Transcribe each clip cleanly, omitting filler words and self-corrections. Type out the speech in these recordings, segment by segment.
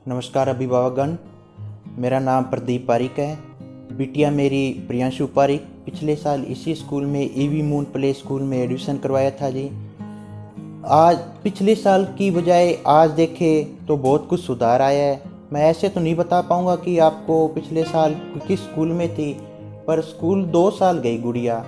नमस्कार अभिभावकगण। मेरा नाम प्रदीप पारिक है। बिटिया मेरी प्रियांशु पारिक पिछले साल इसी स्कूल में ईवी मून प्ले स्कूल में एडमिशन करवाया था जी। आज पिछले साल की बजाय आज देखे तो बहुत कुछ सुधार आया है। मैं ऐसे तो नहीं बता पाऊँगा कि आपको पिछले साल किस स्कूल में थी, पर स्कूल 2 साल गई गुड़िया,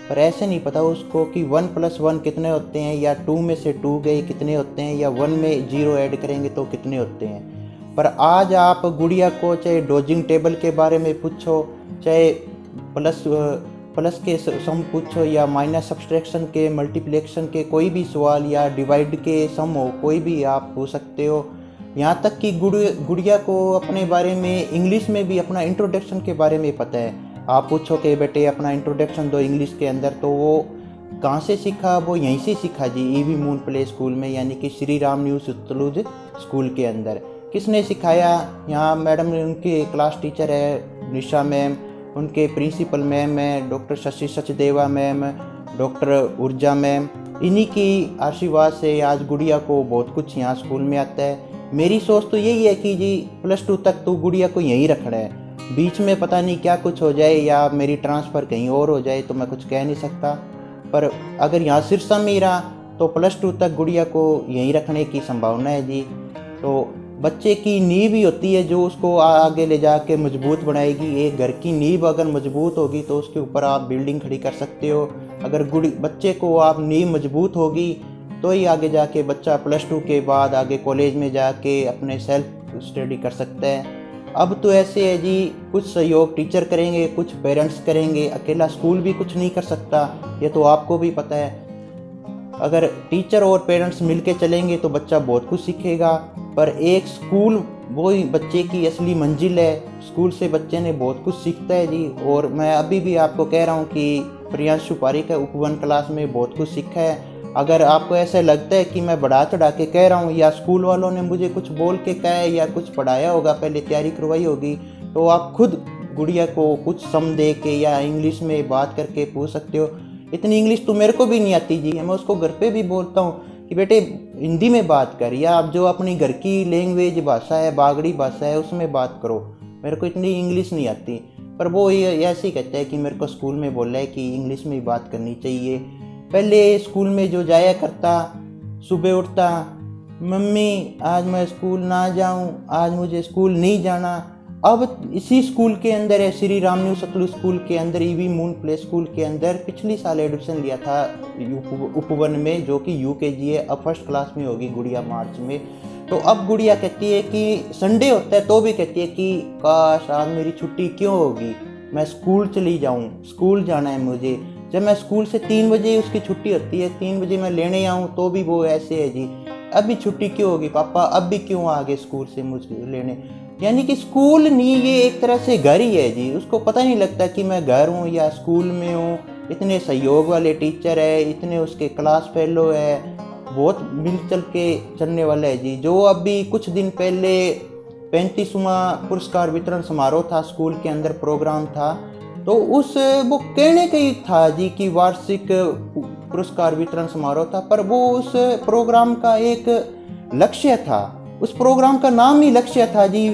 पर ऐसे नहीं पता उसको कि 1+1 कितने होते हैं, या 2 में से 2 गए कितने होते हैं, या 1 में 0 ऐड करेंगे तो कितने होते हैं। पर आज आप गुड़िया को चाहे डोजिंग टेबल के बारे में पूछो, चाहे प्लस प्लस के सम पूछो, या माइनस सब्सट्रैक्शन के, मल्टीप्लिकेशन के कोई भी सवाल, या डिवाइड के सम हो, कोई भी आप पूछ सकते हो। यहाँ तक कि गुड़िया को अपने बारे में इंग्लिश में भी अपना इंट्रोडक्शन के बारे में पता है। आप पूछो कि बेटे अपना इंट्रोडक्शन दो इंग्लिश के अंदर, तो वो कहाँ से सीखा? वो यहीं से सीखा जी, ईवी मून प्ले स्कूल में, यानी कि श्री राम न्यू सतलुज स्कूल के अंदर। किसने सिखाया? यहाँ मैडम उनके क्लास टीचर है निशा मैम, उनके प्रिंसिपल मैम है doctor Shashi Sachdeva ma'am, doctor ऊर्जा मैम। इन्हीं की आशीर्वाद से आज गुड़िया को बहुत कुछ यहाँ स्कूल में आता है। मेरी सोच तो यही है कि जी +2 तक तो गुड़िया को यहीं रखना है। बीच में पता नहीं क्या कुछ हो जाए, या मेरी ट्रांसफ़र कहीं और हो जाए, तो मैं कुछ कह नहीं सकता। पर अगर यहाँ सिरसा में ही रहा तो +2 तक गुड़िया को यहीं रखने की संभावना है जी। तो बच्चे की नींव ही होती है जो उसको आगे ले जाके मजबूत बनाएगी। एक घर की नींव अगर मजबूत होगी तो उसके ऊपर आप बिल्डिंग खड़ी कर सकते हो। अगर बच्चे को आप नींव मजबूत होगी तो ही आगे जाके बच्चा +2 के बाद आगे कॉलेज में जाके अपने सेल्फ स्टडी कर सकता है। अब तो ऐसे है जी, कुछ सहयोग टीचर करेंगे, कुछ पेरेंट्स करेंगे, अकेला स्कूल भी कुछ नहीं कर सकता, ये तो आपको भी पता है। अगर टीचर और पेरेंट्स मिलके चलेंगे तो बच्चा बहुत कुछ सीखेगा। पर एक स्कूल वो ही बच्चे की असली मंजिल है। स्कूल से बच्चे ने बहुत कुछ सीखता है जी। और मैं अभी भी आपको कह रहा हूँ कि प्रियांशु पारिक है उप 1 क्लास में बहुत कुछ सीखा है। अगर आपको ऐसा लगता है कि मैं बढ़ा चढ़ा के कह रहा हूँ, या स्कूल वालों ने मुझे कुछ बोल के कहा है, या कुछ पढ़ाया होगा, पहले तैयारी करवाई होगी, तो आप खुद गुड़िया को कुछ सम दे के या इंग्लिश में बात करके पूछ सकते हो। इतनी इंग्लिश तो मेरे को भी नहीं आती जी। मैं उसको घर पे भी बोलता हूँ कि बेटे हिंदी में बात कर, या आप जो अपनी घर की लैंग्वेज भाषा है, बागड़ी भाषा है, उसमें बात करो, मेरे को इतनी इंग्लिश नहीं आती। पर वो ये ऐसे ही कहता है कि मेरे को स्कूल में बोला है कि इंग्लिश में ही बात करनी चाहिए। पहले स्कूल में जो जाया करता, सुबह उठता, मम्मी आज मैं स्कूल ना जाऊं, आज मुझे स्कूल नहीं जाना। अब इसी स्कूल के अंदर है, श्री राम न्यू सतलुज स्कूल के अंदर, ईवी मून प्ले स्कूल के अंदर पिछली साल एडमिशन लिया था उप 1 में, जो कि यूकेजी है। अब 1st क्लास में होगी गुड़िया मार्च में। तो अब गुड़िया कहती है कि संडे होता है तो भी कहती है कि काश आज मेरी छुट्टी क्यों होगी, मैं स्कूल चली जाऊं, स्कूल जाना है मुझे। जब मैं स्कूल से 3 बजे उसकी छुट्टी होती है, 3 बजे मैं लेने आऊँ तो भी वो ऐसे है जी, अभी छुट्टी क्यों होगी पापा, अब भी क्यों आ गए स्कूल से मुझे लेने। यानी कि स्कूल नहीं, ये एक तरह से घर ही है जी। उसको पता नहीं लगता कि मैं घर हूँ या स्कूल में हूँ। इतने सहयोग वाले टीचर है, इतने उसके क्लास फेलो है, बहुत मिल चल के चलने वाला है जी। जो अभी कुछ दिन पहले 35वां पुरस्कार वितरण समारोह था, स्कूल के अंदर प्रोग्राम था, तो उस वो कहने का ही था जी कि वार्षिक पुरस्कार वितरण समारोह था, पर वो उस प्रोग्राम का एक लक्ष्य था, उस प्रोग्राम का नाम ही लक्ष्य था जी।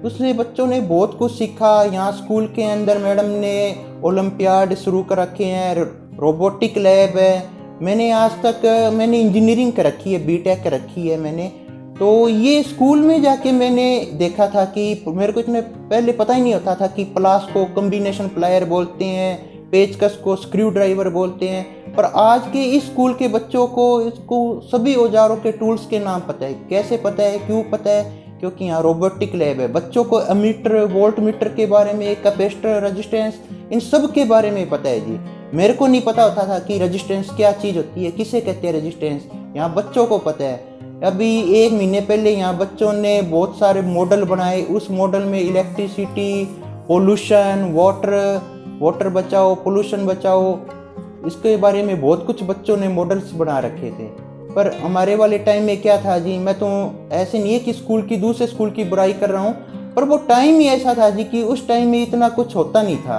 उससे बच्चों ने बहुत कुछ सीखा। यहाँ स्कूल के अंदर मैडम ने ओलंपियाड शुरू कर रखे हैं, रोबोटिक लैब है। मैंने आज तक मैंने इंजीनियरिंग कर रखी है, बीटेक कर रखी है मैंने। तो ये स्कूल में जाके मैंने देखा था कि मेरे को इतने पहले पता ही नहीं होता था कि प्लास को कॉम्बिनेशन प्लायर बोलते हैं, पेचकस को स्क्रू ड्राइवर बोलते हैं। पर आज के इस स्कूल के बच्चों को इसको सभी औजारों के टूल्स के नाम पता है। कैसे पता है, क्यों पता है? क्योंकि यहाँ रोबोटिक लैब है। बच्चों को अमीटर, वोल्ट मीटर के बारे में, कैपेसिटर, रेजिस्टेंस, इन सब के बारे में पता है जी। मेरे को नहीं पता होता था कि रेजिस्टेंस क्या चीज़ होती है, किसे कहते हैं रेजिस्टेंस। यहाँ बच्चों को पता है। अभी 1 महीने पहले यहाँ बच्चों ने बहुत सारे मॉडल बनाए। उस मॉडल में इलेक्ट्रिसिटी, पोल्यूशन, वाटर बचाओ, पोल्यूशन बचाओ, इसके बारे में बहुत कुछ बच्चों ने मॉडल्स बना रखे थे। पर हमारे वाले टाइम में क्या था जी, मैं तो ऐसे नहीं है कि स्कूल की दूसरे स्कूल की बुराई कर रहा हूँ, पर वो टाइम ही ऐसा था जी कि उस टाइम में इतना कुछ होता नहीं था।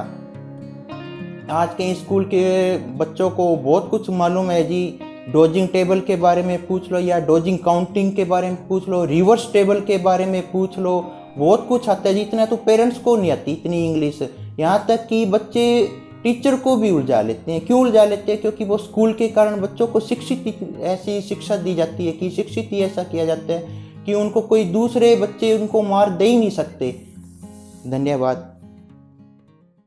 आज के स्कूल के बच्चों को बहुत कुछ मालूम है जी। डोजिंग टेबल के बारे में पूछ लो या डोजिंग काउंटिंग के बारे में पूछ लो, रिवर्स टेबल के बारे में पूछ लो, बहुत कुछ आता है जी। इतना तो पेरेंट्स को नहीं आती इतनी इंग्लिश। यहाँ तक कि बच्चे टीचर को भी उलझा लेते हैं। क्यों उलझा लेते हैं? क्योंकि वो स्कूल के कारण बच्चों को ऐसी शिक्षा दी जाती है कि शिक्षित ही ऐसा किया जाता है कि उनको कोई दूसरे बच्चे उनको मार दे ही नहीं सकते। धन्यवाद।